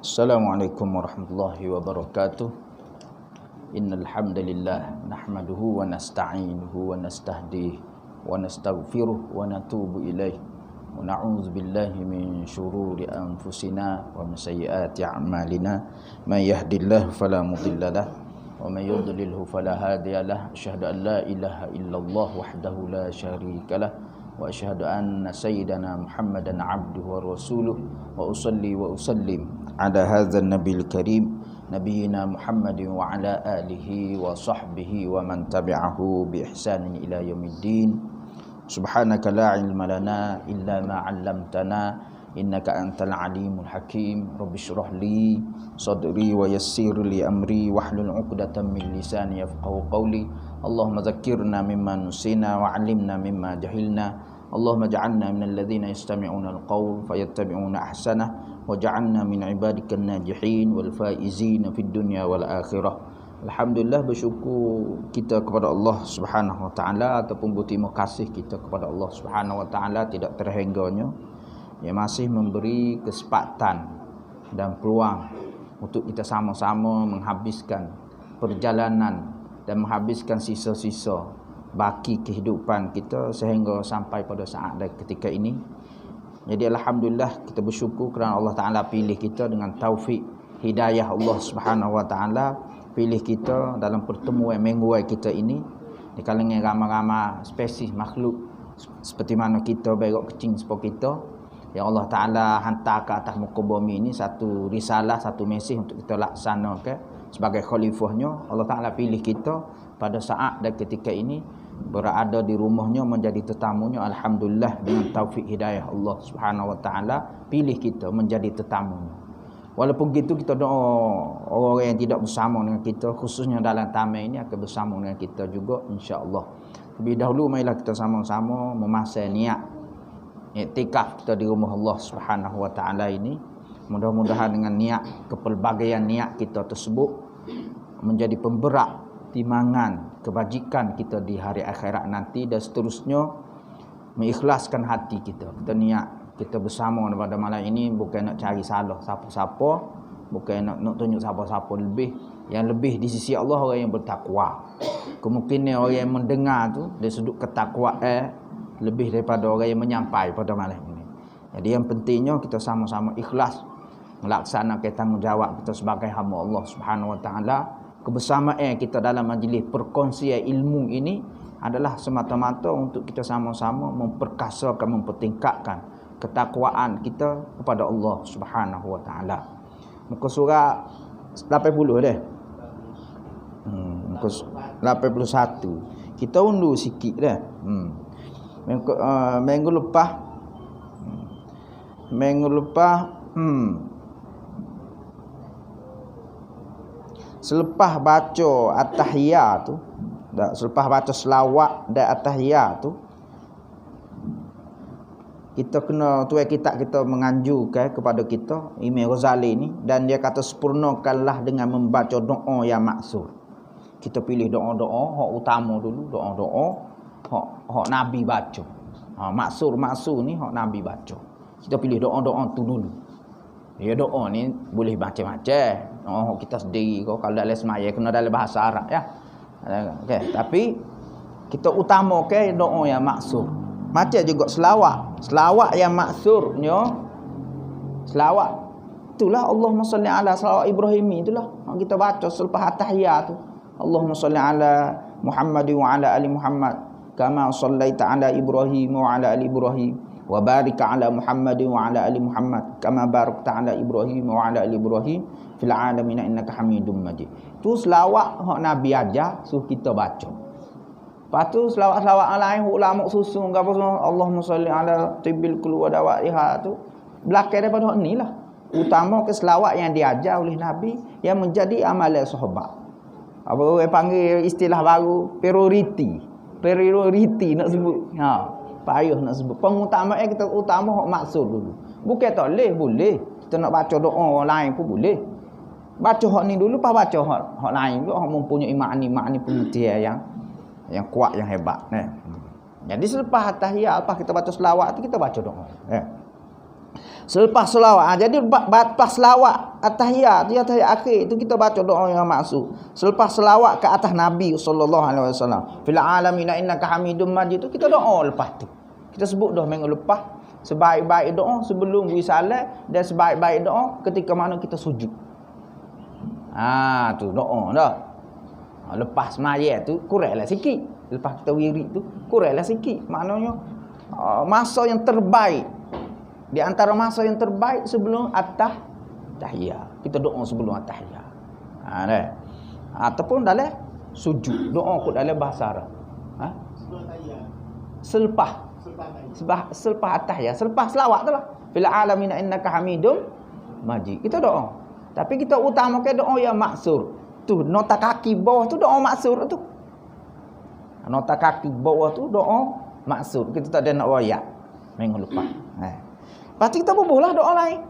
Assalamualaikum warahmatullahi wabarakatuh. Innal hamdalillah nahmaduhu wa nasta'inuhu wa nastahdihi wa nastaghfiruh wa natubu ilaih wa na'udzu billahi min syururi anfusina wa min sayyiati a'malina. May yahdihillahu fala mudilla lahu wa may yudlilhu fala hadiya lahu. Asyhadu an la ilaha illallah wahdahu la syarika lahu wa asyhadu anna sayyidana Muhammadan abduhu wa rasuluh wa usalli wa usallim ala hadzal nabiyil karim nabiyina Muhammadin wa ala alihi wa sahbihi wa man tabi'ahu bi ihsanin ila yaumiddin. Subhanaka la ilma lana illa ma 'allamtana innaka antal alimul hakim. Rabbi shrah li sadri wa yassir li amri wahlul 'uqdatam min lisani yafqahu qawli. Allahumma dzakkirna mimma nusina wa 'allimna mimma jahilna. Allahumma ja'alna minal ladzina yastami'una al-qawl fayattabi'una ahsanah waj'alna min ibadikan najihin wal faizin fid dunya wal akhirah. Alhamdulillah, bersyukur kita kepada Allah Subhanahu wa taala ataupun berterima kasih kita kepada Allah Subhanahu wa taala tidak terhingganya yang masih memberi kesempatan dan peluang untuk kita sama-sama menghabiskan perjalanan dan menghabiskan sisa-sisa baki kehidupan kita sehingga sampai pada saat dan ketika ini. Jadi alhamdulillah kita bersyukur kerana Allah Taala pilih kita dengan taufik hidayah Allah Subhanahu wa taala, pilih kita dalam pertemuan mingguan kita ini di kalangan ramai-ramai spesies makhluk seperti mana kita berok kecing seperti kita yang Allah Taala hantar ke atas muka bumi ini satu risalah, satu mesej untuk kita laksanakan sebagai khalifahnya. Allah Taala pilih kita pada saat dan ketika ini berada di rumahnya menjadi tetamunya. Alhamdulillah, dengan taufik hidayah Allah Subhanahu wa taala pilih kita menjadi tetamunya. Walaupun gitu kita doa orang yang tidak bersama dengan kita khususnya dalam taman ini akan bersama dengan kita juga insya-Allah. Lebih dahulu marilah kita sama-sama memasang niat iktikaf kita di rumah Allah Subhanahu wa taala ini. Mudah-mudahan dengan niat kepelbagaian niat kita tersebut menjadi pemberat timbangan kebajikan kita di hari akhirat nanti dan seterusnya mengikhlaskan hati kita. Kita niat kita bersama pada malam ini bukan nak cari salah siapa-siapa, bukan nak tunjuk siapa-siapa lebih. Yang lebih di sisi Allah orang yang bertakwa. Kemungkinan orang yang mendengar tu dari sudut ketakwaan lebih daripada orang yang menyampai pada malam ini. Jadi yang pentingnya kita sama-sama ikhlas melaksanakan tanggungjawab kita sebagai hamba Allah Subhanahu wa taala. Kebersamaan kita dalam majlis perkongsian ilmu ini adalah semata-mata untuk kita sama-sama memperkasakan, mempertingkatkan ketakwaan kita kepada Allah Subhanahu wa taala. Muka surat 80 dah. Muka 81. Kita undur sikit dah. Minggu lepas selepas baca at-tahiyat tu, selepas baca selawat dan at-tahiyat tu, kita kena tuai kitab kita menganjurkan kepada kita Imam Ghazali ni, dan dia kata sempurnakanlah dengan membaca doa yang maksur. Kita pilih doa-doa hak utama dulu, doa-doa hak Nabi baca. Maksur ni hak Nabi baca. Kita pilih doa-doa tu dulu. Ya, doa ni boleh macam-macam. Oh, kita sendiri kalau dalam semaya kena dalam bahasa Arab ya. Okey, tapi kita utamakan doa yang maksur. Macam juga selawat. Selawat yang maksurnya selawat itulah Allahumma salli ala selawat Ibrahimi itulah kita baca selepas at-tahiyat tu. Allahumma salli ala Muhammadin wa ala ali Muhammad kama sallaita ala Ibrahim wa ala ali Ibrahim wa barik ala Muhammadin wa ala ali Muhammad kama barakta ala Ibrahim wa ala ali Ibrahim fil alamin innaka Hamidum Majid. Tu selawat hak Nabi ajar suruh kita baca. Lepas tu selawat-selawat lain ulama susun apa semua Allahumma salli ala tibbil qul wa dawaiha tu belakang daripada hak nilah. Utama ke selawat yang diajar oleh Nabi yang menjadi amalan sahabat. Apa orang panggil istilah baru priority nak sebut. Payah nak sebut. Pengutamaan kita utama hak maksud dulu. Bukan tak boleh. Kita nak baca doa orang lain pun boleh. Baca hak ni dulu, lepas baca hak lain pun hak mempunyai makna pengertian yang kuat, yang hebat. Jadi selepas tahiyat, lepas kita baca selawat tu kita baca doa. Selepas selawat. Jadi lepas selawat at-tahiyat, tahiyat akhir itu kita baca doa yang maksud. Selepas selawat ke atas Nabi sallallahu alaihi wasallam. Fil alamin innaka Hamidum Majid itu kita doa lepas tu. Kita sebut dah minggu lepas sebaik-baik doa sebelum wisalah dan sebaik-baik doa ketika mana kita sujud. Tu doa dah. Lepas sembahyang tu kuranglah sikit. Lepas kita wirid tu kuranglah sikit. Maknanya masa yang terbaik. Di antara masa yang terbaik sebelum at-tahiyat. Kita doa sebelum at-tahiyat. Ataupun dalam sujud. Doa kot dalam bahasa Arab. Selepas at-tahiyat. Selepas selawat tu lah. Fil alamin innaka Hamidum Majid. Kita doa. Tapi kita utamakan doa yang maksur. Tu nota kaki bawah tu doa maksur tu. Nota kaki bawah tu doa maksur. Kita tak ada nak wayak minggu lepas. Lepas tu kita bubuhlah doa lain.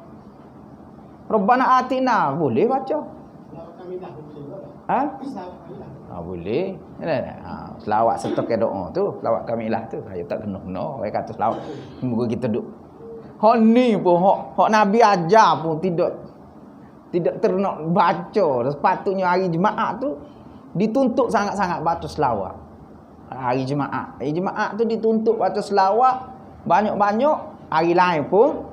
Rabbana atina boleh baca. Boleh. Selawat serta ke doa tu, selawat kamilah tu. Saya tak kena. Orang kata selawat. Moga kita duk. Hak ni pun hak Nabi ajar pun tidak ternak baca. Sepatutnya hari Jumaat tu dituntut sangat-sangat baca selawat. Hari Jumaat tu dituntut baca selawat banyak-banyak. Hari lain pun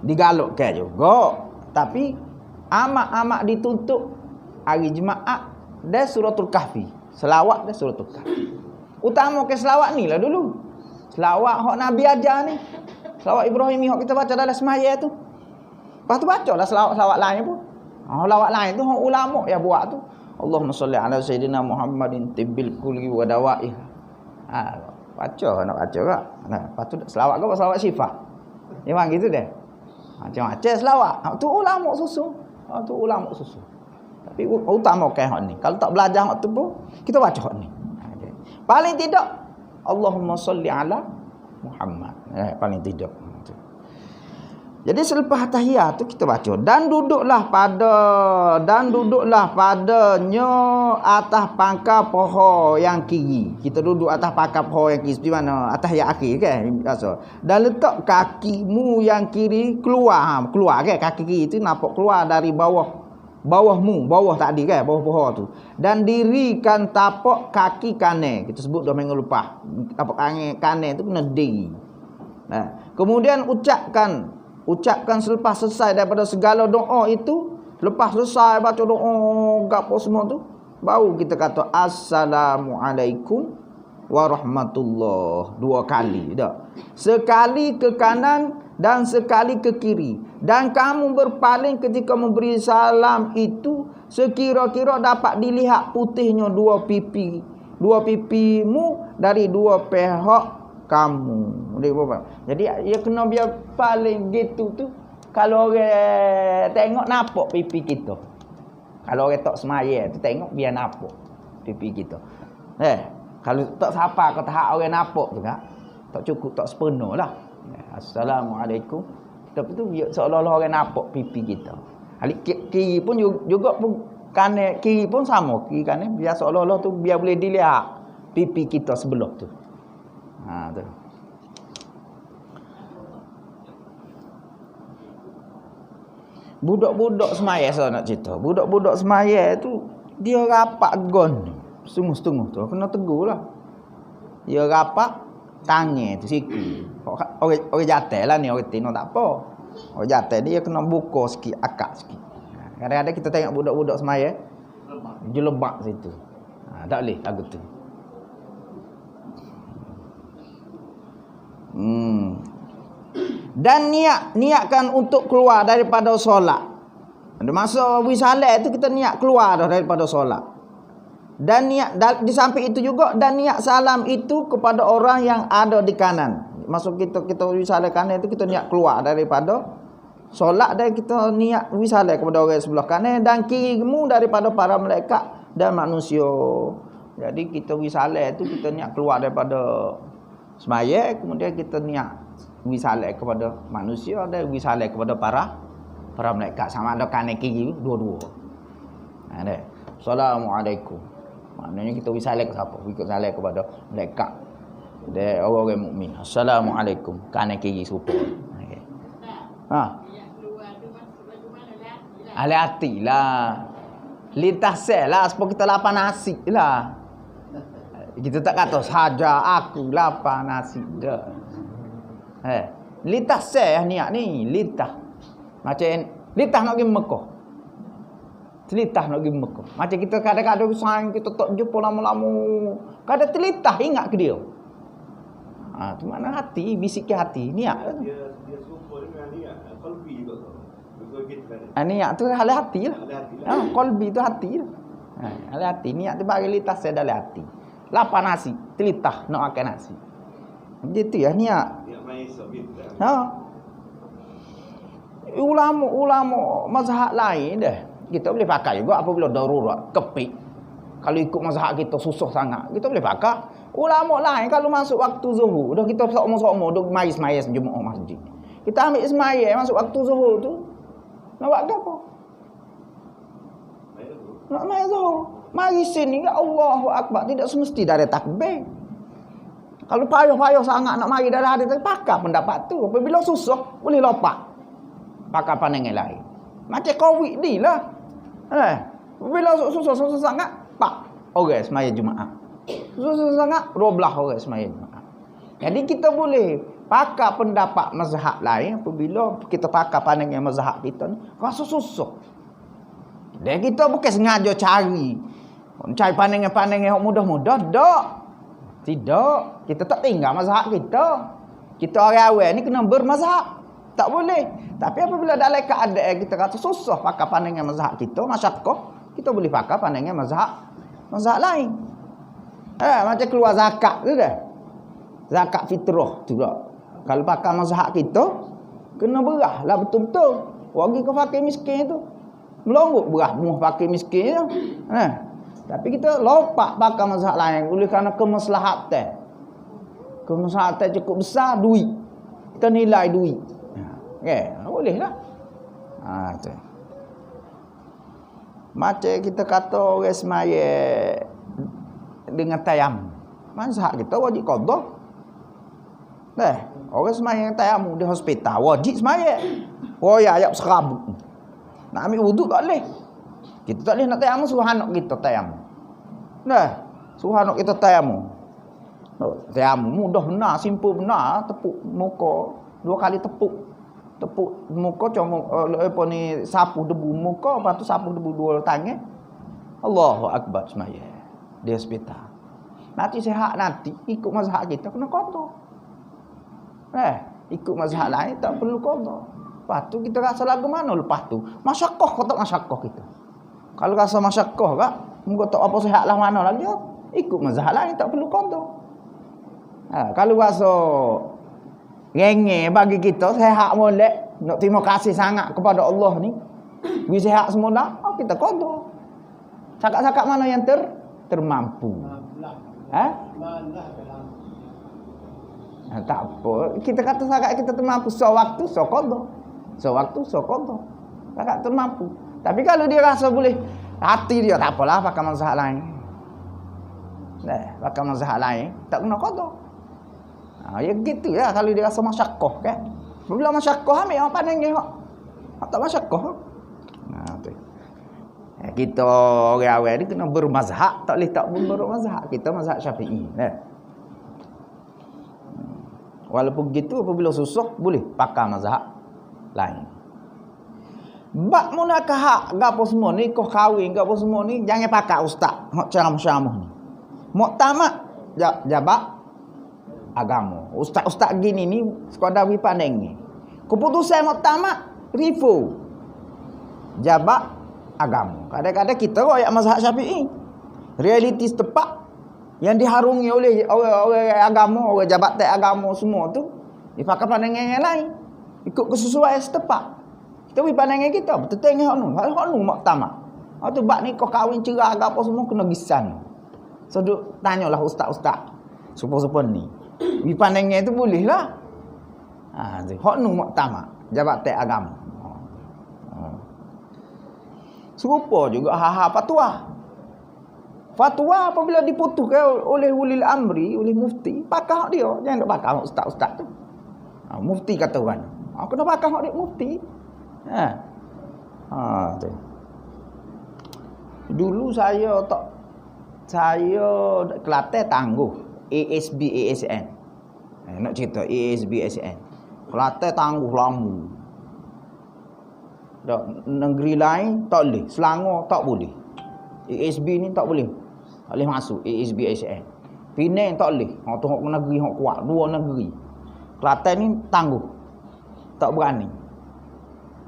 digalakkan juga. Tapi amat-amat dituntut hari Jumaat dan suratul Kahfi. Selawat dan suratul Kahfi. Utama ke selawat ni lah dulu. Selawat hak Nabi ajar ni. Selawat Ibrahim hak kita baca dalam semaya tu. Lepas tu bacalah selawat lain pun. Selawat lain tu hak ulama yang buat tu. Allahumma salli ala sayyidina Muhammadin tibbil kulli wa dawaih. Baca nak baca tak? Lepas tu selawat ke selawat syifa? Memang gitu deh. Macam-macam selawat. Tu ulama susu. Tapi utama kan hak ni. Kalau tak belajar hak tu pun kita baca hak ni. Paling tidak Allahumma salli ala Muhammad. Paling tidak. Jadi selepas tahiyat tu kita baca dan duduklah padanya atas pangkal pohon yang kiri. Kita duduk atas pangkal pohon yang kiri seperti mana atas yang akhir kan biasa. Dan letak kakimu yang kiri keluar kan kaki kiri itu nampak keluar dari bawah tadi kan bawah pohon tu. Dan dirikan tapak kaki kanan. Kita sebut dah minggu lepas. Tapak kanan tu kena diri. Kemudian ucapkan selepas selesai daripada segala doa itu, lepas selesai baca doa gapo semua tu, baru kita kata assalamualaikum warahmatullahi 2 kali dah. Sekali ke kanan dan sekali ke kiri. Dan kamu berpaling ketika memberi salam itu sekira-kira dapat dilihat putihnya dua pipimu dari dua pihak kamu. Jadi dia kena biar paling gitu tu. Kalau orang tengok nampak pipi kita. Kalau orang tak semaya tu tengok biar nampak pipi kita. Kalau tak siapa kata hak orang nampak tu kan. Tak cukup tak sepenuh lah. Assalamualaikum. Tapi tu seolah-olah orang nampak pipi kita. Kiri pun juga pun kanan kiri pun sama. Kiri kanan biar seolah-olah tu biar boleh dilihat pipi kita sebelah tu. Tu. Budak-budak semaya saya nak cerita. Budak-budak semaya tu dia rapat gon setengah-setengah tu. Kena tegur lah. Dia rapat tangan tu siku. Orang jatuh lah ni orang tino tak apa. Orang jatuh dia kena buka sikit akak sikit. Kadang-kadang kita tengok budak-budak semaya dia lebak situ. Tak boleh lagu tu. Dan niatkan untuk keluar daripada solat. Ada masa wisalat tu kita niat keluar dah daripada solat. Dan niat di samping itu juga dan niat salam itu kepada orang yang ada di kanan. Maksud kita wisalat kanan itu kita niat keluar daripada solat dan kita niat wisalat kepada orang sebelah kanan dan kirimu daripada para malaikat dan manusia. Jadi kita wisalat itu kita niat keluar daripada semaya, kemudian kita niat wisalat kepada manusia dan wisalat kepada para malaikat sama ada kanan kiri dua-dua. Ada. Assalamualaikum. Maknanya kita wisalat ke siapa? Ikut salat kepada malaikat. Dan orang-orang mukmin. Assalamualaikum. Kanan kiri serupa. Okey. Ha. Ahli hati lah. Lintas sel lah sebab kita lapar nasi lah. Kita tak kata saja aku lapar nasi dah. Lintas sel niat ni, lintas. Macam lintas nak pergi Mekah. Telitah nak pergi Mekah. Macam kita kadang-kadang sayang kita tak jumpa lama-lama. Kadang telitah ingat ke dia. Tu mana hati, bisik ke hati, niat. Dia serupa dengan niat, qalbi juga tu. Niat tu hal hati lah. Qalbi tu hati lah. Hal hati, niat tu bagi litas saya dalam hati. Lapar nasi, telitah nak makan nasi. Gitu ya niat. Niat main sabit. Ulama mazhab lain dah. Kita boleh pakai juga apabila darurat, kepik. Kalau ikut mazhab kita susah sangat, kita boleh pakai. Ulama lain kalau masuk waktu zuhur, dah kita sama-sama duk mai semaya Jumaat masjid. Kita ambil semaya masuk waktu zuhur tu. Nak buat apa? Nak mai zuhur. Mari sini ya Allahu Akbar, tidak semesti dari takbir. Kalau payah-payah sangat nak mari dalam hadis pakai pendapat tu. Apabila susah boleh lompat. Pakai pandangan lain. Macam Covid ni lah. Bila susah sangat, pak orang semaya Jumaat. Susah sangat, 12 orang semaya Jumaat. Jadi kita boleh pakai pendapat mazhab lain apabila kita pakai pandangan mazhab kita ni rasa susah. Dan kita bukan sengaja cari pandangan-pandangan yang mudah-mudah, tak. Tidak, kita tak tinggal mazhab kita. Kita orang awal ni kena bermazhab. Tak boleh. Tapi apabila dalam keadaan kita kata susah pakai pandangan mazhab kita, masyakkah, kita boleh pakai pandangan mazhab lain. Macam keluar zakat tu dah. Zakat fitrah tu dah. Kalau pakai mazhab kita, kena berah lah betul-betul. Bagi ke fakir miskin tu. Melonggok berah muah fakir miskin tu. Tapi kita lompat pakai mazhab lain oleh kerana kemaslahatan. Kemaslahatan cukup besar, duit. Kita nilai duit. Boleh lah. Tu. Macam kita kata orang semaya dengan tayamum. Mazhab kita wajib qada. Orang semaya dengan tayamum di hospital wajib semaya. Ayat serabu. Nak ambil wuduk tak boleh. Kita tak boleh nak tayamum, suruh anak kita tayamum. Suruh anak kita tayamum. Tayamum mudah benar, simple benar, tepuk muka 2 kali tepuk muka cuma apa ni sapu debu muka, lepas tu sapu debu 2 tangan. Allahu Akbar semaya di hospital. Nanti sihat nanti ikut mazhab kita kena qada. Ikut mazhab lain tak perlu qada. Lepas tu kita rasa lagu mana lepas tu? Masyakkah kau tak masyakkah kita. Kalau rasa masyakkah kak, muka tak apa sihat lah mana lagi, ikut mazhab lain tak perlu qada. Kalau rasa rengeh bagi kita sehat molek, nak terima kasih sangat kepada Allah ni. Wi sehat semula, kita qada. Cakap-cakap mana yang termampu. Tak apa. Kita kata sangat kita termampu sewaktu qada. Sewaktu qada. Sangat termampu. Tapi kalau dia rasa boleh, hati dia tak apalah pakai mazhab lain. Pakai mazhab lain tak kena qada. Ya gitu ya kalau dia rasa masyakkah kan. Bila masyakkah ambil orang pandang dia. Tak masyakkah. Tu. Kita orang awal ni kena bermazhab, tak boleh tak bermazhab. Kita mazhab Syafi'i. Walaupun begitu apabila susah boleh pakai mazhab lain. Bab munakahah gapo semua ni, kau kahwin gapo semua ni jangan pakai ustaz hok ceramah-ceramah ni. Muktamad jabat agama. Ustaz-ustaz gini ni sekadar wi pandang ni. Keputusan muktamad rifu jabat agama. Kadang-kadang kita royak mazhab Syafi'i. Realiti setempat yang diharungi oleh orang agama, orang jabatan agama semua tu dipakai pandangan yang lain. Ikut kesesuaian setempat. Kita beri pandangan kita, betul tengok hak nu muktamad. Tu bab ni kau kahwin cerah ke apa semua kena gisan. So duk tanyalah ustaz-ustaz. Supaya ni. Beri pandangan tu boleh lah. Hak nu muktamad, jabatan agama. Serupa juga hal-hal fatwa. Fatwa apabila diputuskan oleh ulil amri, oleh mufti, pakai hak dia. Jangan nak pakai ustaz-ustaz tu. Mufti kata kan. Kena pakai hak mufti. Tu. Dulu saya Kelantan tangguh ASB ASN. Nak cerita ASB ASN. Kelantan tangguh lama. Negeri lain tak boleh, Selangor tak boleh. ASB ni tak boleh. Tak boleh masuk ASB ASN. Penang tak boleh. Hak tu hak negeri hak kuat, dua negeri. Kelantan ni tangguh. Tak berani.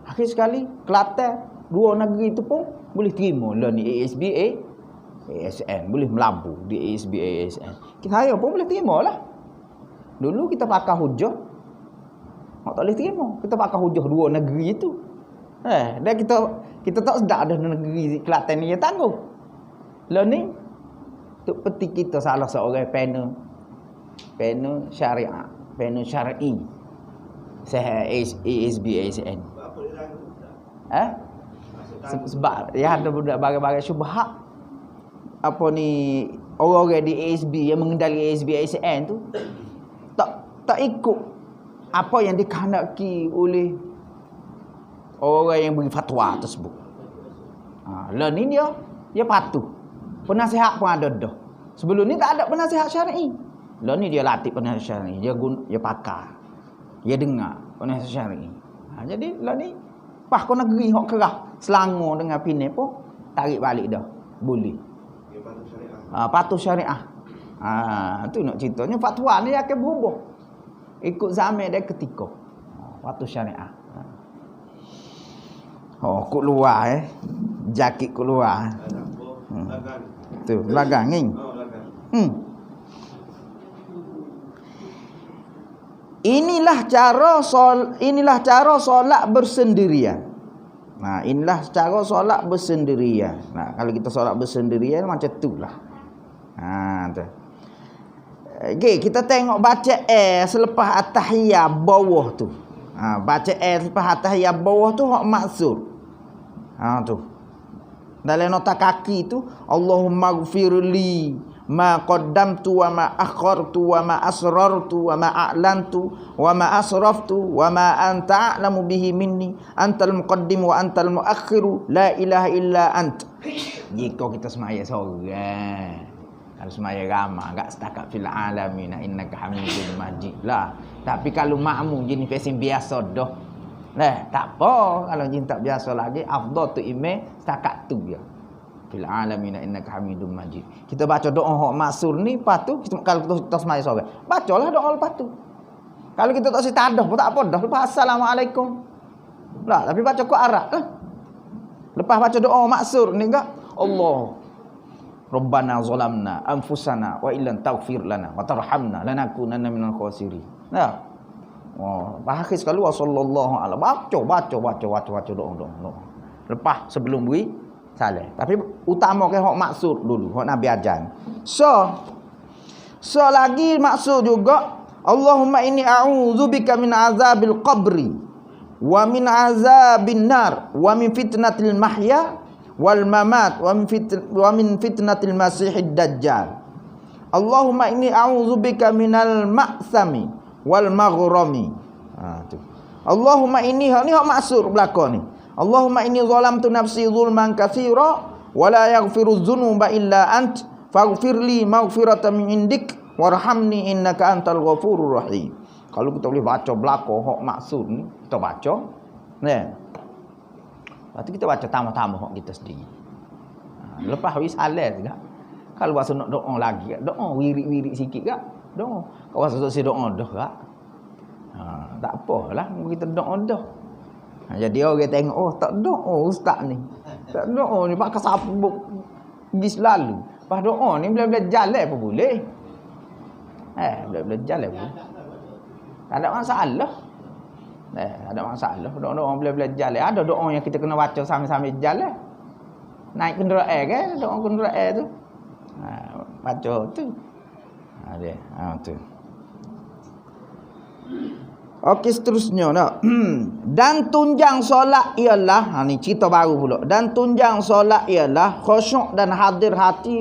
Akhir sekali Kelantan dua negeri tu pun boleh terima lah ni ASB ASN, boleh melabur di ASB ASN. Saya pun boleh terima lah. Dulu kita pakai hujah, tak boleh terima. Kita pakai hujah dua negeri itu. Dan kita tak sedar ada negeri Kelantan ni yang tangguh. Lah ni tu peti kita salah seorang panel syariah, panel syar'i. Saya ASB ASN. Apa dia tangguh tak? Sebab ya ada bagai-bagai syubhat. Apa ni orang-orang di ASB yang mengendali ASB ASN tu tak ikut apa yang dikehendaki oleh orang yang beri fatwa tersebut. Lah ni dia patuh. Penasihat pun ada dah. Sebelum ni tak ada penasihat syar'i. Lah ni dia latih penasihat syar'i. Dia pakar. Dia dengar penasihat syar'i. Jadi lah ni pas kau negeri hok kerah Selangor dengan Penang pun tarik balik dah. Boleh. Dia patuh syariah. Patuh syariah. Tu nak ceritanya fatwa ni akan berubah. Ikut zaman dan ketika. Patuh syariah. Kut luar Jakit kut luar. Lagan. Tu, lagang ni. Lagan. Inilah cara solat bersendirian. Inilah cara solat bersendirian. Kalau kita solat bersendirian macam itulah. Tu. Okey, kita tengok baca selepas at-tahiyat bawah tu. Baca selepas at-tahiyat bawah tu hak maksud. Tu. Dalam nota kaki tu, Allahumma ighfirli ma qaddamtu wa ma akhartu wa ma asrartu wa ma a'lantu wa ma asraftu wa ma anta a'lamu bihi minni antal muqaddim wa antal muakhiru la ilaha illa ant. Jika kita semaya seorang, kalau semaya ramai enggak setakat fil alamin innaka hamidun majid lah. Tapi kalau makmum jenis pesin biasa dah. Tak apa, kalau jenis tak biasa lagi afdal tu imam setakat tu dia. Fil alamin innaka hamidum majid. Kita baca doa hak maksur ni, lepas tu kalau kita semaya sore, bacalah doa lepas tu. Kalau kita tak setadah pun tak apa dah, lepas assalamualaikum. Tapi baca ku Arab lah. Lepas baca doa maksur ni enggak, Allah Rabbana zalamna anfusana wa illam taghfir lana wa tarhamna lanakunanna minal khasirin. Akhir sekali sallallahu alaihi baca doa. Lepas sebelum beri salah. Tapi utama ke hak maksud dulu, hak Nabi ajar. So lagi maksud juga Allahumma inni a'udzubika min azabil qabri wa min azabin nar wa min fitnatil mahya wal mamat wa min fitnatil masihid dajjal. Allahumma inni a'udzubika minal ma'sami wal maghrami. Tu. Allahumma inni ni hak maksud belakang ni. Allahumma inni zalamtu nafsi zulman katsira wa la yaghfiru dzunuba illa ant faghfirli maghfiratan min indik warhamni innaka antal ghafurur rahim. Kalau kita boleh baca belakang hak maksud ni, kita baca. Lepas tu kita baca tambah-tambah hak kita sendiri. Lepas wis halal juga. Kalau bahasa nak doa lagi, doa wirid-wirid sikit gak. Doa. Kalau bahasa si doa dah gak. Tak apalah, kita doa dah. Jadi orang tengok, tak doa ustaz ni. Tak doa ni pakai sabuk pergi selalu. Pas doa ni bila-bila jalan pun boleh. Bila-bila jalan pun. Tak ada masalah. Tak ada masalah. Doa-doa bila-bila jalan. Ada doa yang kita kena baca sambil-sambil jalan. Naik kenderaan kan, doa kenderaan tu. Baca tu. Ada. Tu. Okey, seterusnya nak. Dan tunjang solat ialah, ni cerita baru pula. Dan tunjang solat ialah khusyuk dan hadir hati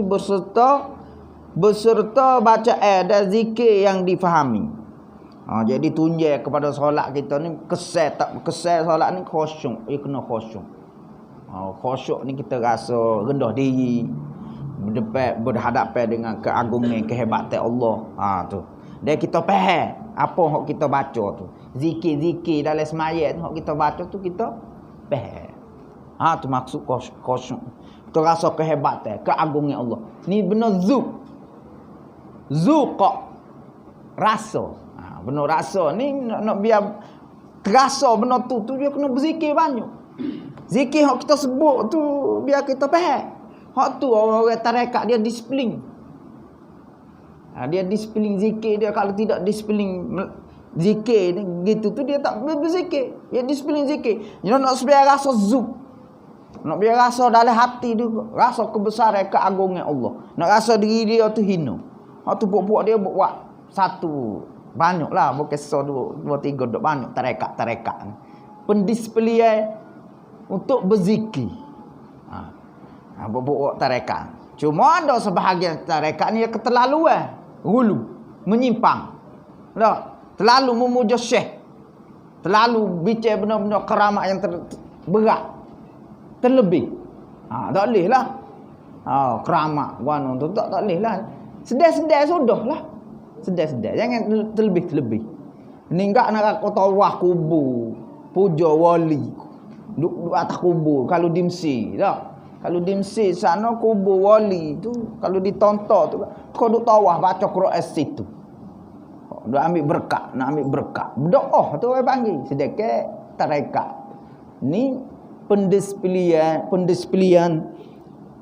beserta baca dan zikir yang difahami. Jadi tunjai kepada solat kita ni kesal tak kesal solat ni khusyuk. Kena khusyuk. Khusyuk ni kita rasa rendah diri, berhadapan dengan keagungan kehebatan Allah. Tu. Dan kita faham apa hak kita baca tu. Zikir-zikir dalam semayat tu hak kita baca tu kita faham. Tu maksud khusyuk. Kita rasa kehebatan, keagungan Allah. Ni benar zuq rasa. Benar rasa ni nak biar terasa benar tu dia kena berzikir banyak. Zikir hak kita sebut tu biar kita faham. Hak tu orang tarekat dia disiplin. Dia disiplin zikir dia. Kalau tidak disiplin zikir ni gitu tu dia tak berzikir. Dia disiplin zikir. Dia nak biar rasa zuq. Nak biar rasa dalam hati dia rasa kebesaran keagungan Allah. Nak rasa diri dia tu hina. Hak tu buat dia buat satu banyaklah, bukan dua tiga dok banyak tarekat pendisiplinan untuk berzikir. Buat tarekat. Cuma ada sebahagian tarekat ni keterlaluan, gulu, menyimpang. Terlalu memuja syekh. Terlalu bicara benda-benda keramat yang berat. Terlebih. Tak boleh lah. Keramat wano tu tak boleh lah. Sedar-sedar sudahlah. Sedar-sedar. Jangan terlebih-terlebih. Ni enggak nak kau tawah kubur, puja wali. Duduk atas kubur kalau di Mesir dah. Kalau di Mesir sana kubur wali tu kalau ditonton tu kau duk tawah baca Quran situ. Duk ambil berkat, nak ambil berkat. Berdoa tu orang panggil. Sedekah tarekat. Ni pendisiplinan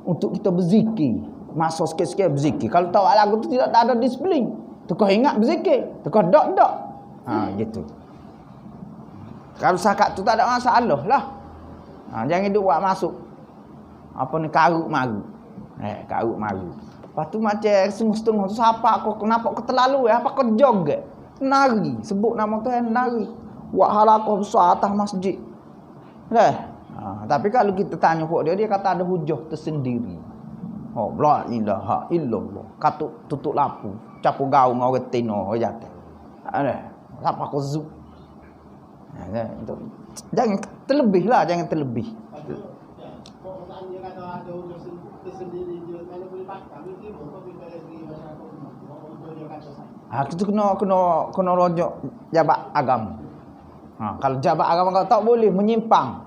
untuk kita berzikir. Masuk sikit-sikit berzikir. Kalau tahu lagu tu tidak ada disiplin. Tukar ingat berzikir. Tukar dok. Gitu. Kalau sakat tu tak ada masalah lah. Jangan duk buat masuk. Apa ni karut maru. Karut maru. Lepas tu macam setengah-setengah tu siapa kau kenapa keterlaluan? Apa kau joget? Nari. Sebut nama Tuhan nari. Buat halaqah besar atas masjid. Tapi kalau kita tanya buat dia kata ada hujah tersendiri. La ilaha illallah. Katuk tutup lampu. Capu gaung orang tino jatuh. Siapa kau zuk? Jangan terlebih lah, jangan terlebih. Itu kena rojok jabat agama. Kalau jabat agama kau tak boleh menyimpang.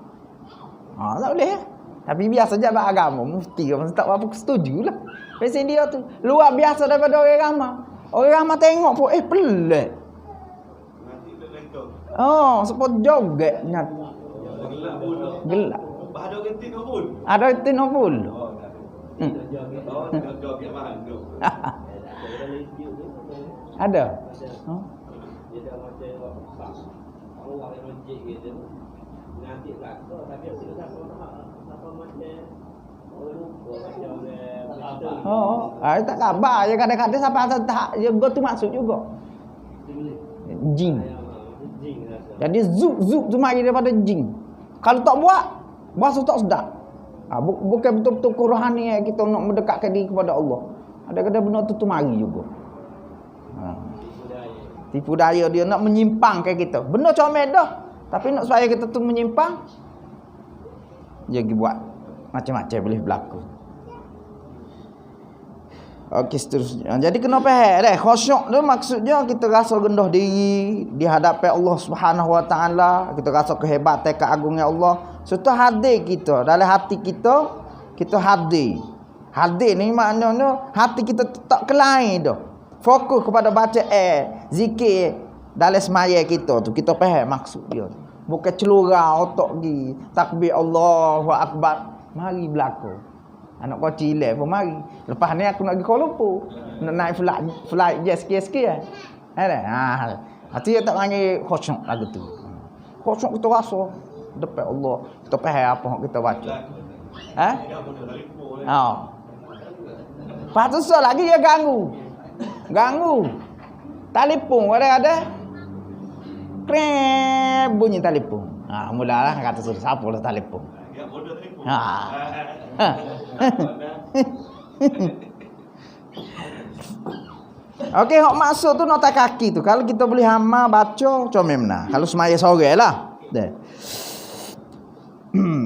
Tak boleh. Tapi biasa jabat agama mufti ke tak apa setujulah. Pasal dia tu luar biasa daripada orang ramai. Orang ramai tengok pun pelik. Sebab joget nyat. Gelap. Ada kantin pun. Ada kantin pun. Ada. Nanti belakang tapi siapa tak khabar je kadang-kadang sampai tak dia tu maksud juga. Jin. Jadi zuk tu mari daripada jin. Kalau tak buat bahasa tak sedap. Bukan betul-betul rohani kita nak mendekatkan diri kepada Allah. Kadang-kadang benda tu mari juga. Tipu daya dia nak menyimpangkan kita. Benda comel dah. Tapi nak supaya kita tu menyimpang, dia buat macam-macam boleh berlaku. Okey, seterusnya. Jadi kena faham dah. Khusyuk tu maksudnya kita rasa rendah diri di hadapan Allah Subhanahu Wa Taala, kita rasa kehebatan keagungan Allah. Serta hadir kita dalam hati kita hadir. Hadir ni maknanya hati kita tak kelain dah. Fokus kepada baca zikir dalam semaya kita tu. Kita faham maksud dia. Bukan celurau otak pergi takbir Allahu Akbar. Mari berlaku. Anak kecil pun mari. Lepas ni aku nak pergi Kuala Lumpur. Nak naik flight jet sikit-sikit. Hati dia tak panggil khusyuk lagu tu. Khusyuk kita rasa depan Allah. Kita faham apa yang kita baca. Lepas tu lagi dia ganggu. Telefon ada. Krep bunyi telefon. Mulalah kata suruh siapa lah telefon. Ya bodoh telefon. Okey, hok masuk tu nota kaki tu. Kalau kita boleh hama baca comemna. Kalau semaya sore lah.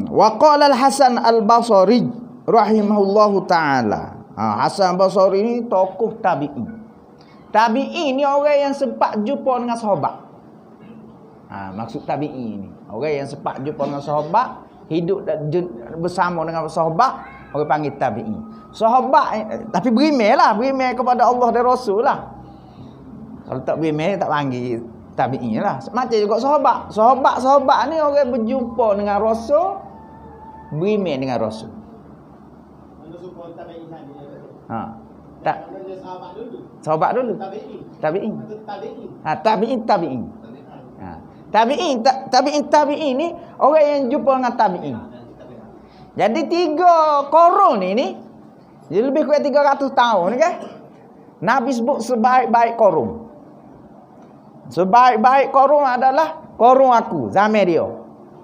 Wa qala Al-Hasan Al-Basri rahimahullahu taala. Hasan Al-Basri ni tokoh tabi'in. Tabi'in ni orang yang sempat jumpa dengan sahabat. Maksud tabi'in ni orang yang sempat jumpa dengan sahabat, hidup bersama dengan sahabat, orang panggil tabi'in. Sahabat tapi berimeh kepada Allah dan Rasul lah. Kalau tak berimeh tak panggil tabi'in lah. Macam juga sahabat. Sahabat ni orang berjumpa dengan Rasul, berimeh dengan Rasul. Tak. Sahabat dulu. Tabi'in. Tabi'in ni orang yang jumpa dengan tabi'in. Jadi 3 korun ni dia lebih kurang 300 tahun ni kan. Nabi sebut sebaik-baik korun. Sebaik-baik korun adalah korun aku, zaman dia.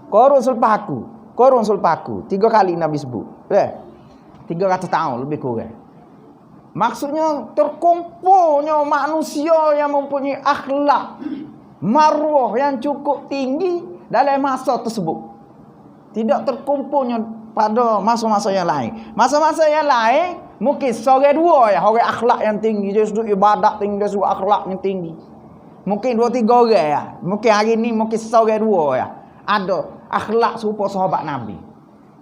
Korun selepas aku. 3 kali Nabi sebut. 300 tahun lebih kurang. Maksudnya terkumpulnya manusia yang mempunyai akhlak, maruah yang cukup tinggi dalam masa tersebut. Tidak terkumpulnya pada masa-masa yang lain. Masa-masa yang lain mungkin seorang dua ya, orang akhlak yang tinggi, dia sudut ibadat tinggi, dia sudut akhlak yang tinggi. Mungkin 2-3 orang ya. Mungkin hari ni mungkin seorang dua ya. Ada akhlak serupa sahabat Nabi.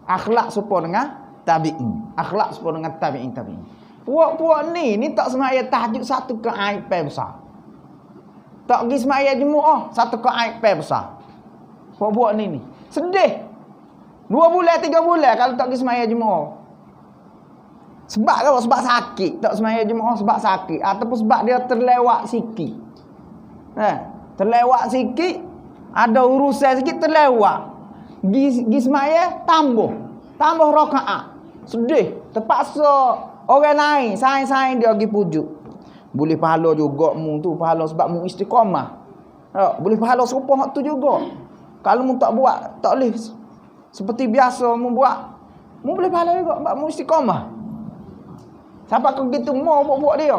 Akhlak serupa dengan tabi'in. Akhlak serupa dengan tabi'in. Puak-puak ni tak semaya tahajud satu keaiban besar. Tak pergi semaya Jumaat satu keaiban besar. Puak-puak ni sedih. 2 bulan 3 bulan kalau tak pergi semaya Jumaat. Sebab apa? Sebab sakit. Tak semaya Jumaat sebab sakit ataupun sebab dia terlewat sikit. Terlewat sikit, ada urusan sikit terlewat. Pergi semaya tambah rakaat. Sedih, terpaksa orang lain saing-saing dia pergi pujuk. Boleh pahala juga mu tu, pahala sebab mu istiqamah. Boleh pahala serupa hak tu juga. Kalau mu tak buat, tak boleh seperti biasa mu buat, mu boleh pahala juga sebab mu istiqamah. Siapa kau gitu mau buat dia.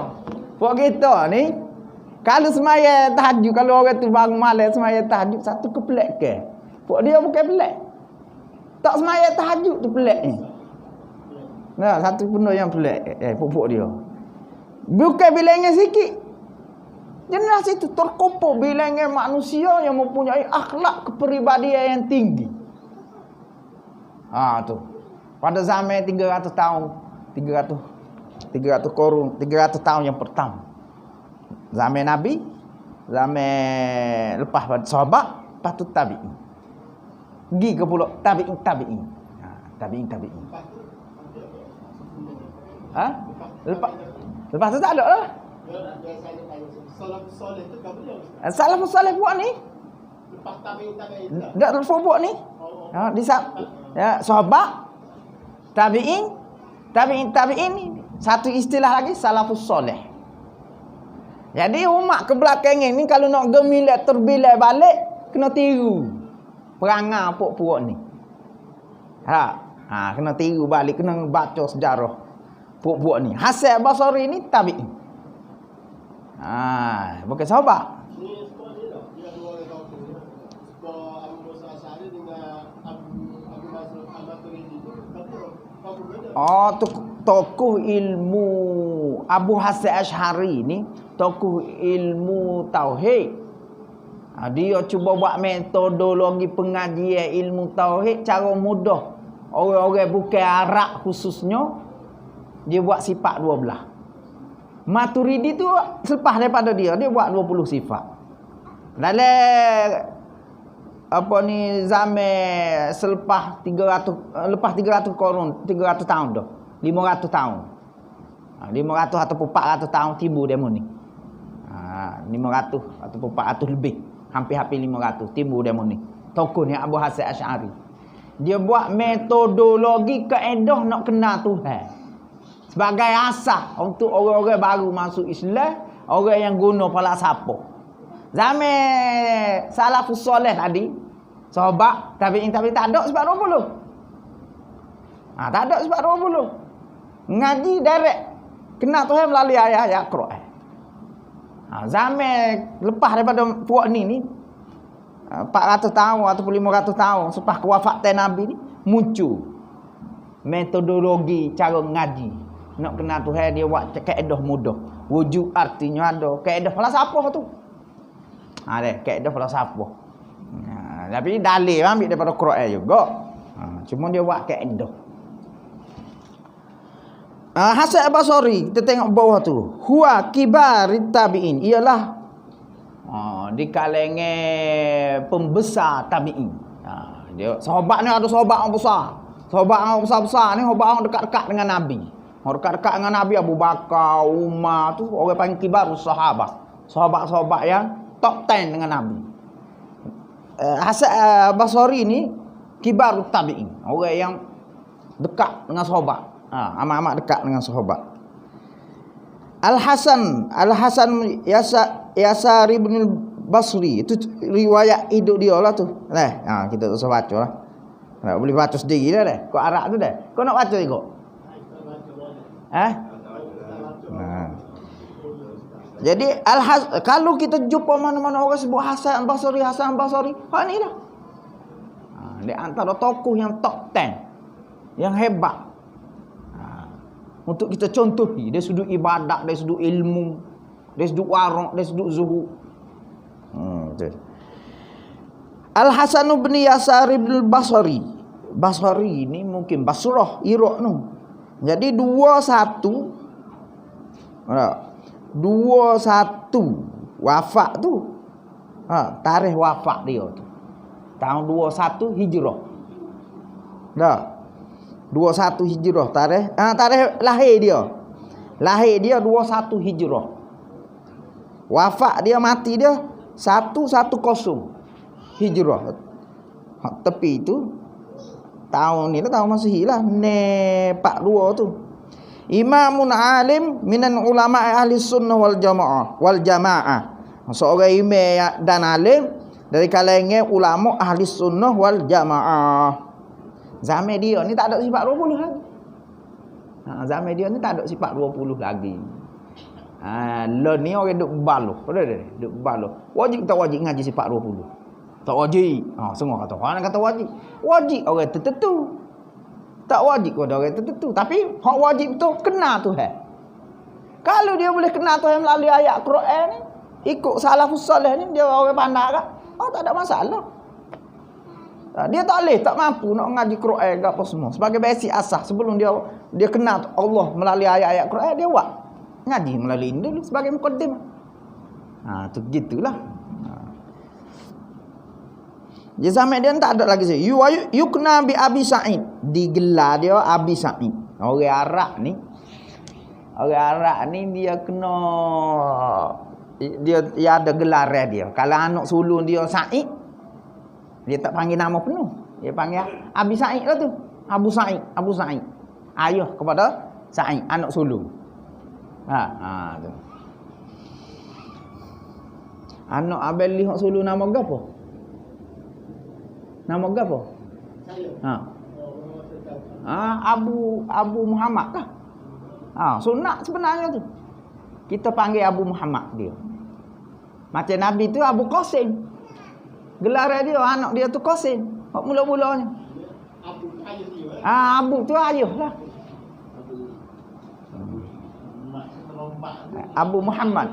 Buat kita ni kalau semaya tahajud, kalau orang tu bangun malam semaya tahajud, satu kepelek ke. Buat dia bukan pelak. Tak semaya tahajud tu pelak ni. Nah, satu benda yang pelik pupuk dia. Bukan bilangan sikit. Jelas itu terkumpul bilangan manusia yang mempunyai akhlak kepribadian yang tinggi. Tu. Pada zaman 300 tahun, 300 korun, 300 tahun yang pertama. Zaman Nabi, zaman lepas pada sahabat, lepas tu tabi'in. Pergi ke pula tabi'in. Tabi'in. Lepas tu tak ada lah. Salafus salih buat ni. Lepas tabi'in. Tak lepas buat ni. Sahabat, tabi'in ni satu istilah lagi salafus salih. Jadi umat kebelakangan ni kalau nak gemilat terbilai balik kena tiru perangai puak-puak ni. Kena tiru balik, kena baca sejarah puak-puak ni. Hasan Basri ni tabi'in. Bukan sahabat. Tokoh ilmu Abu Hasan Asy'ari ni tokoh ilmu tauhid. Dia cuba buat metodologi pengajian ilmu tauhid cara mudah. Orang-orang bukan Arab khususnya dia buat sifat 12. Maturidi tu selepas daripada dia buat 20 sifat. Dalam zaman selepas 300 lepas 300 korun, 300 tahun dah. 500 tahun. 500 ataupun 400 tahun timbul demo ni. 500 ataupun 400 lebih. Hampir-hampir 500 timbul demo ni. Tokoh ni Abu Hasan Asy'ari. Dia buat metodologi kaedah nak kenal Tuhan. Sebagai asas untuk orang-orang baru masuk Islam, orang yang guna falsafah. Zaman salafus soleh tadi, sahabat, tabi'in tak ada sebab 20. Tak ada sebab 20. Ngaji direct. Kenal Tuhan melalui ayat-ayat Quran. Zaman lepas daripada puak ni 400 tahun ataupun 500 tahun selepas kewafatan Nabi ni muncul metodologi cara ngaji. Nak kenal Tuhan dia buat kaedah mudah. Wujud artinya ada. Kaedah falsafah tu. Kaedah falsafah. Tapi dalil ambil daripada Quran juga. Cuma dia buat kaedah. Hasan Al-Basri kita tengok bawah tu. Huwa kibarit tabi'in. Ialah di kalangan pembesar tabi'in. Dia sahabat ni ada sahabat yang besar. Sahabat yang besar-besar ni sahabat yang dekat-dekat dengan Nabi. Orang dekat-dekat dengan Nabi Abu Bakar, Umar tu orang panggil kibarus sahabat. Sahabat-sahabat yang top 10 dengan Nabi. Hasan Al-Basri ni kibarut tabi'in. Orang yang dekat dengan sahabat. Amat-amat dekat dengan sahabat. Al-Hasan Yasar ibn Basri itu riwayat hidup dia lah tu. Kita tak usah baca lah. Tak boleh baca sendiri dah. Kau Arab tu dah. Kau nak baca ikut? Jadi kalau kita jumpa mana-mana orang sebut Hasan Al-Basri, hak ni lah. Di antara tokoh yang top 10 yang hebat. Untuk kita contohi dari sudut ibadat, dari sudut ilmu, dari sudut warak, dari sudut zuhud. Al-Hasan bin Yasar bin Basri. Basri ni mungkin Basrah, Iraq tu. Jadi 21 wafat tu. Tarikh wafat dia tu. Tahun 21 Hijrah. Dah. 21 Hijrah tarikh. Tarikh lahir dia. Lahir dia 21 Hijrah. Wafat dia, mati dia 110 Hijrah. Tepi tu tahun ni lah, tahun Masihi lah, 42 tu. Imamun alim minan ulama ahli sunnah wal jamaah. Seorang imam dan alim dari kalangan ulama ahli sunnah wal jamaah. Zaman dia ni tak ada sifat 20 lagi. Zaman dia ni tak ada sifat 20 lagi. Lo ni orang duk baloh. Duk baloh. Wajib tak wajib ngaji sifat 20? Tak wajib. Semua kata orang kata wajib. Wajib orang tertentu. Tak wajib kepada orang tertentu. Tapi hak wajib tu kena Tuhan. Kalau dia boleh kena Tuhan melalui ayat Quran ni, ikut salafus salih ni, dia orang pandai kan? Tak ada masalah. Dia tak boleh, tak mampu nak ngaji Quran ke apa semua. Sebagai basic asas sebelum dia kenal Allah melalui ayat-ayat Quran, dia buat ngaji melalui ini dulu sebagai muqaddimah. Tu gitulah. Di zaman dia tak ada lagi saya. Yukna bi Abi Sa'id. Digelar dia Abi Sa'id. Orang Arab ni dia kena dia ada gelar dia. Kalau anak sulung dia Sa'id, dia tak panggil nama penuh. Dia panggil Abi Sa'id lah tu. Abu Sa'id. Ayah kepada Sa'id, anak sulung. Tu. Anak Abel li hak sulung nama gapo? Nama gapo? Abu Muhammad kah? Sunat sebenarnya tu. Kita panggil Abu Muhammad dia. Macam Nabi tu Abu Qasim. Gelar dia anak dia tu Qasim. Hak mula-mulanya. Abu tu ayah lah. Abu Muhammad.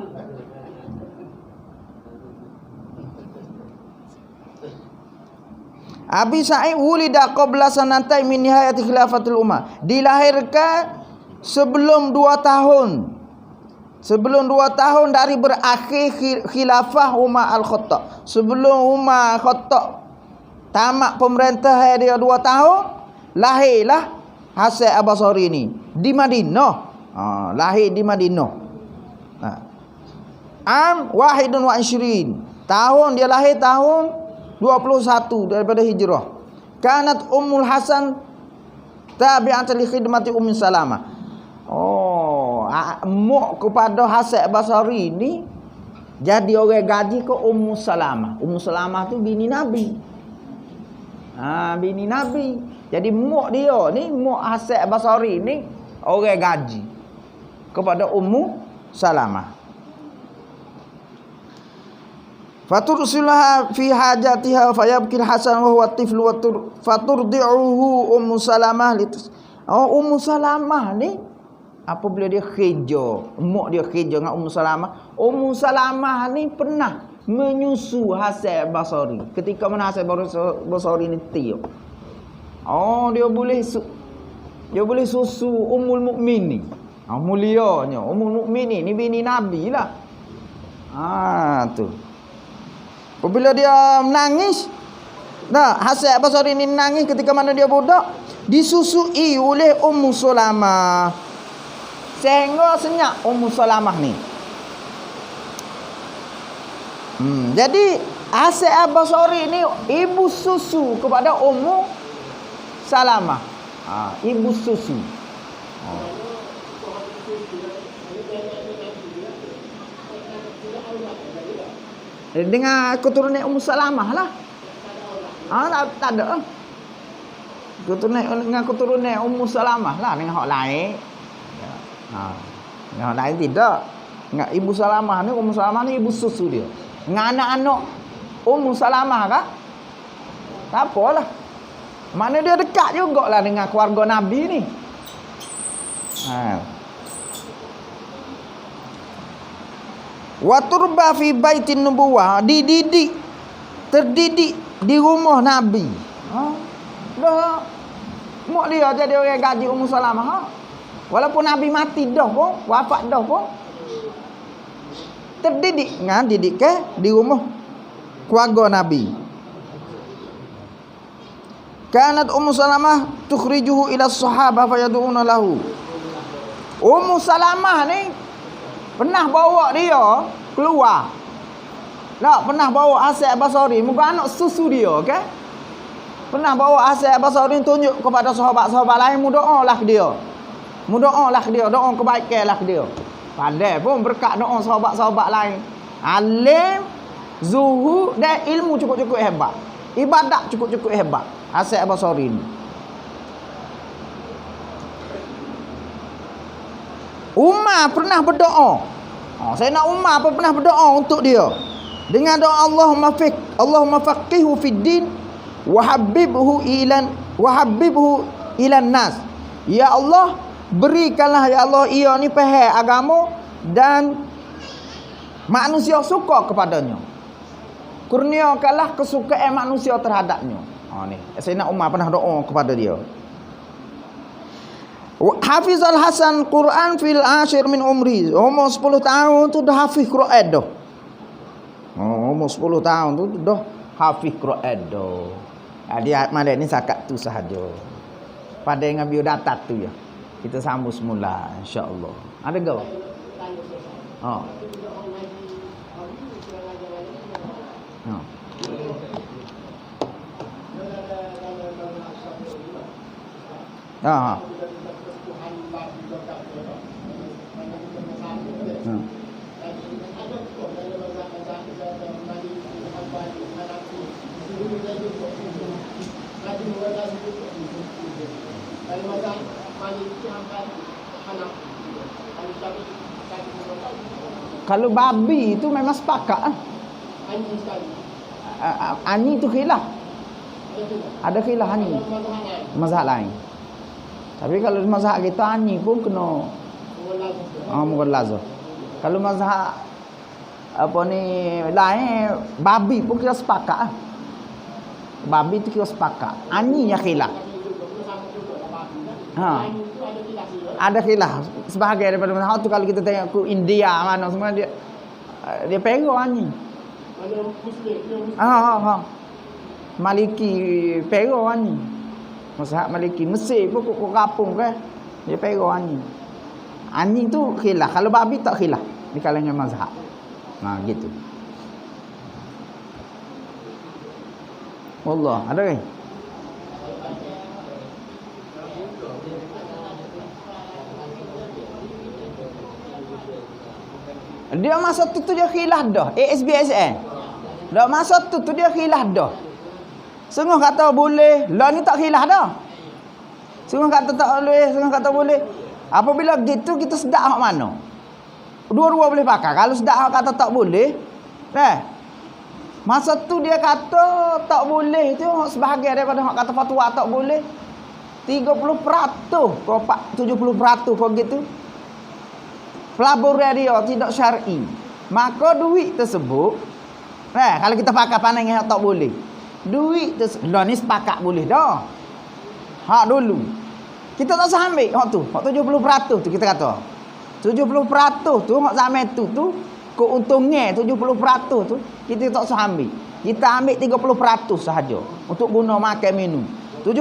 Abi Sa'id wulida qabla sanatai min nihayati khilafatul ummah. Dilahirkan sebelum 2 tahun. Sebelum 2 tahun dari berakhir khilafah Umar Al-Khattab. Sebelum Umar Al-Khattab tamat pemerintah dia 2 tahun, lahirlah Hasan Al-Basri ni di Madinah. Lahir di Madinah. Am 21. Tahun dia lahir tahun 21 daripada hijrah. Kanat Ummul Hasan tabi'atan li khidmati Ummi Salamah. Mak kepada Hasan Basri ni jadi orang gaji ke Ummu Salamah. Ummu Salamah tu bini Nabi. Bini Nabi. Jadi mak dia ni, mak Hasan Basri ni orang gaji kepada Ummu Salamah. Fatursilaha fi hajatiha fayabkil Hasan wa huwa tiflu faturdi'uhu Ummu Salamah Ummu Salamah ni apabila dia kerja, mak dia kerja dengan Ummu Salamah. Ummu Salamah ni pernah menyusu Hasan Basri. Ketika mana Hasan Basri ni tiup. Dia boleh susu Ummul Mukminin. Mulianya Ummul Mukminin ni bini Nabi lah. Tu. Apabila dia menangis, Hasan Basri ni menangis ketika mana dia budak, disusui oleh Ummu Salamah. Sehingga senyap Ummu Salamah ni. Jadi Hasan Basri ni ibu susu kepada Ummu Salamah. Ibu susu. Dengan keturunan Ummu Salamah lah. Tak ada. Dengan keturunan Ummu Salamah lah. Dengan hak lain. Dengan hak lain tidak. Dengan Ibu Salamah ni, Ummu Salamah ni ibu susu dia. Dengan anak-anak Ummu Salamah kah? Tak apalah. Makna dia dekat jugalah dengan keluarga Nabi ni. Wa turba fi baitin nubuwah, terdidik di rumah Nabi. Dah mak dia jadi orang gaji Ummu Salamah. Walaupun Nabi mati dah pun, wafat dah pun, terdidik didik ke di rumah keluarga Nabi. Kanat Ummu Salamah tukhrijuhu ila sahabah fayad'una lahu. Ummu Salamah ni pernah bawa dia keluar. Pernah bawa Hasan Basri, muka anak susu dia, okey? Pernah bawa Hasan Basri tunjuk kepada sahabat-sahabat lain, doalah dia. Doa kebaikanlah dia. Padahal pun berkat doa sahabat-sahabat lain. Alim, zuhud dan ilmu cukup-cukup hebat. Ibadat cukup-cukup hebat. Hasan Basri ni. Umar pernah berdoa. Sayyidina Umar pernah berdoa untuk dia. Dengan doa Allahumma faqihu fid din wa habibhu ilan nas. Ya Allah, berikanlah ya Allah ia ni faham agama dan manusia suka kepadanya. Kurniakanlah kesukaan manusia terhadapnya. Ni Sayyidina Umar pernah doa kepada dia. Hafizal Hasan Quran fil ashir min umri. Umur 10 tahun tu dah hafiz Quran dah. Umur 10 tahun tu dah hafiz Quran dah. Dia malam ni sakat tu sahaja. Pada dengan biodatat tu ya. Kita sambung semula insya-Allah. Ada ke? Kalau babi itu memang sepakat. Ani itu khilaf. Ada khilaf ani. Mazhab lain. Tapi kalau mazhab kita ani pun kena mughalazah. Kalau mazhab lain babi pun kita sepakat. Babi itu kita sepakat. Ani ya khilaf. Ada khilaf sebahagian daripada mazhab tu. Kalau kita tengok ke India mana semua dia pegang ani. Maliki pegang ani. Mazhab Maliki Mesir pun kapung kan dia pegang ani. Ani tu khilaf. Kalau babi tak khilaf di kalangan mazhab. Gitu. Wallah, ada kan? Dia masa tu dia khilaf dah. ASBSN. Dah masa tu dia khilaf dah. Sungguh kata boleh, lah ni tak khilaf dah. Sungguh kata tak boleh, sungguh kata boleh. Apabila gitu kita sedar hak mana? Dua-dua boleh pakai. Kalau sedar hak kata tak boleh, Masa tu dia kata tak boleh tu, sebahagian daripada hak kata fatwa tak boleh 30% kau 70% kau gitu. Pelaburan dia tidak syar'i. Maka duit tersebut, kalau kita pakai pandang yang tak boleh. Duit tersebut, ni sepakat boleh dah. Hak dulu. Kita tak usah ambil hak tu. Hak 70% tu kita kata. 70% tu hak zaman tu keuntungan 70% tu kita tak usah ambil. Kita ambil 30% sahaja untuk guna makan minum. 70%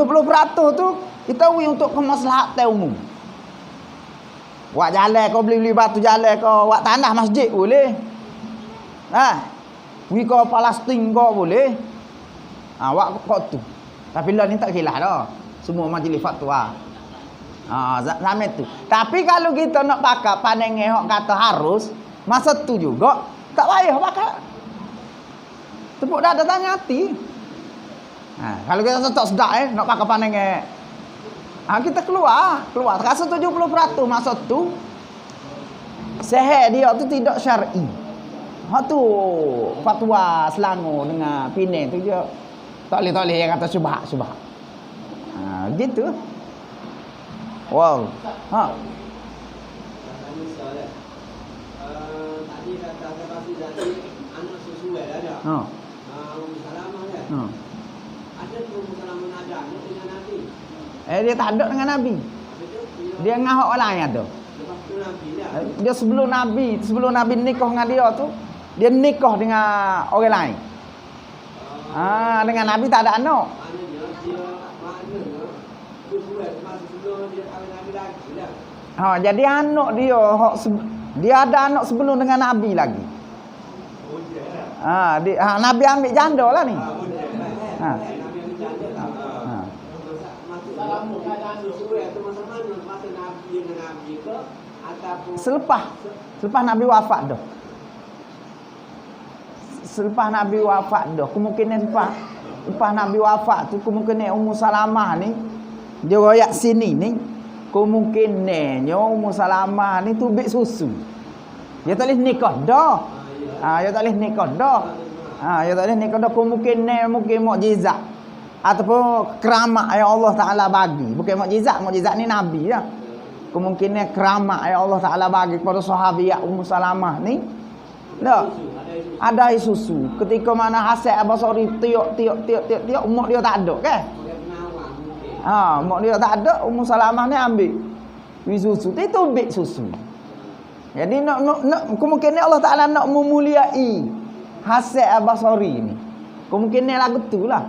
tu kita beri untuk kemaslahatan umum. Buat jalan kau beli batu jalan kau, buat tanah masjid boleh. Beri kau Palestin kau boleh. Buat kau tu. Tapi lah ni tak khilaf dah. Semua majlis fatwa. Zaman tu. Tapi kalau kita nak pakai pandangan hak kata harus, masa tu juga tak payah pakai. Tepuk dada tanya hati. Kalau kita tak sedap nak pakai pandangan, kita keluar. Terasa 70% masa tu seher dia tu tidak syar'i. Hak tu fatwa Selangor dengan Penang tu dia tak boleh yang kata syubhat. Gitu. Wow. Tadi kata pasti dari anak sesuai ada. Salamah kan. Ada Salamah ada dengan Nabi. Dia tak ada dengan Nabi. Dia dengan orang lain ada. Lepas tu Nabi dah. Dia sebelum Nabi nikah dengan dia tu, dia nikah dengan orang lain. Dengan Nabi tak ada anak. Jadi anak dia ada anak sebelum dengan Nabi lagi. Nabi ambil janda lah ni. Selepas Nabi wafat dah. Kemungkinan lepas Nabi wafat tu, kemungkinan Ummu Salamah ni dia royak sini ni, kemungkinannya Ummu Salamah ni tu bik susu. Dia tak boleh nikah dah. Dia tak boleh nikah dah. Kemungkinan mungkin mukjizat ataupun keramat yang Allah Taala bagi. Bukan mukjizat ni Nabi lah. Kemungkinan keramat yang Allah Taala bagi kepada sahabiat Ummu Salamah ni. Dah. Ada susu. Ketika mana Hasan Al-Basri tiok mak dia tak ada kan? Mak dia tak ada, Ummu Salamah ni ambil susu. Itu ambil susu. Jadi nak kemungkinan Allah Taala nak memuliai Hasan Al-Basri ni. Kemungkinan lagu tu lah.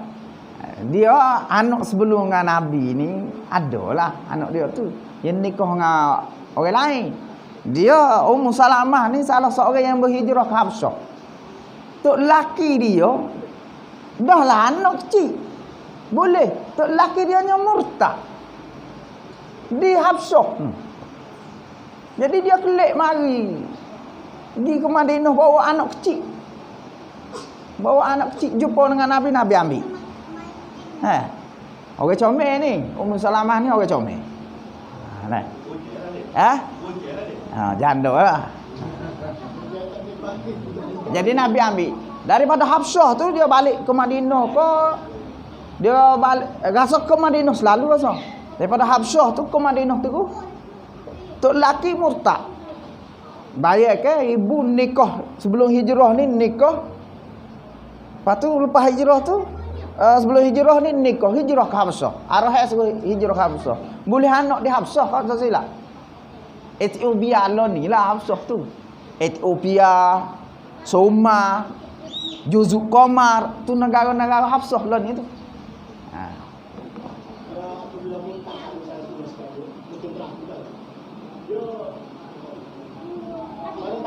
Dia anak sebelum dengan Nabi ni adalah anak dia tu. Yang nikah dengan orang lain. Dia Ummu Salamah ni salah seorang yang berhijrah ke Habsyah. Tok laki dia dah lah anak kecil. Boleh. Tok laki dia nya murtad. Di Habsyah. Jadi dia kelik mari. Pergi ke Madinah bawa anak kecil. Jumpa dengan Nabi ambil. Orang comel ni. Ummu Salamah ni orang comel. Janda lah. Jadi Nabi ambil. Daripada Habsyah tu dia balik ke Madinah ke. Dia balik rasa ke Madinah selalu rasa. Daripada Habsyah tu ke Madinah tu tok laki murtad. Bayar ke ibu nikah sebelum hijrah ni nikah. Lepas tu lepas hijrah tu sebelum hijrah ni nikah hijrah ke Habsyah. Arah sebelum hijrah ke Habsyah. Boleh anak di Habsyah kan tak silap. Ethiopia lah ni lah Habsyah tu. Ethiopia, Soma, Juzuk Qamar, tu negara-negara Habsyah lah ni tu.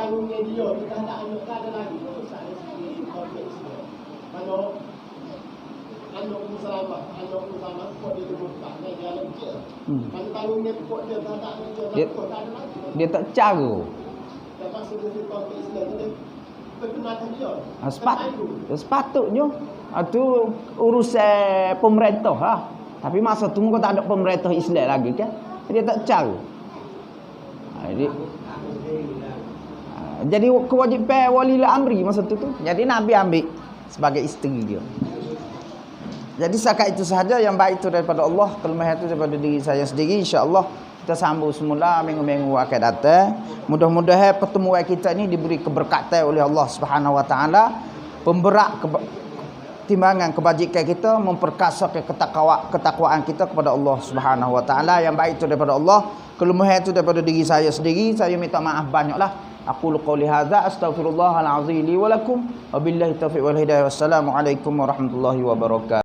Tanggungnya dia kita tak anak ada lagi tu saya sendiri kompleks dia. Kalau anak Salamah kok dia berbuat dia anak kecil. Kalau tanggungnya kok dia tak ada dia tak ada lagi. Dia tak cara. Lepas tu dia kompleks dia perkenalkan dia. Sepatutnya itu urusan pemerintah lah. Tapi masa tu kau tak ada pemerintah Islam lagi kan. Dia tak cara. Jadi kewajipan wali amri masa tu. Jadi Nabi ambil sebagai isteri dia. Jadi setakat itu sahaja, yang baik itu daripada Allah, kelemahan itu daripada diri saya sendiri. InsyaAllah kita sambung semula minggu-minggu akan datang. Mudah-mudahan pertemuan kita ini diberi keberkatan oleh Allah Subhanahu Wa Taala, pemberat timbangan kebajikan kita, memperkasa ketakwaan kita kepada Allah Subhanahu Wa Taala. Yang baik itu daripada Allah, kelemahan itu daripada diri saya sendiri. Saya minta maaf banyaklah. Aqulu qouli hadza astaghfirullahal azim li wa lakum wa billahi taufiq wal hidayah. Wassalamualaikum warahmatullahi wabarakatuh.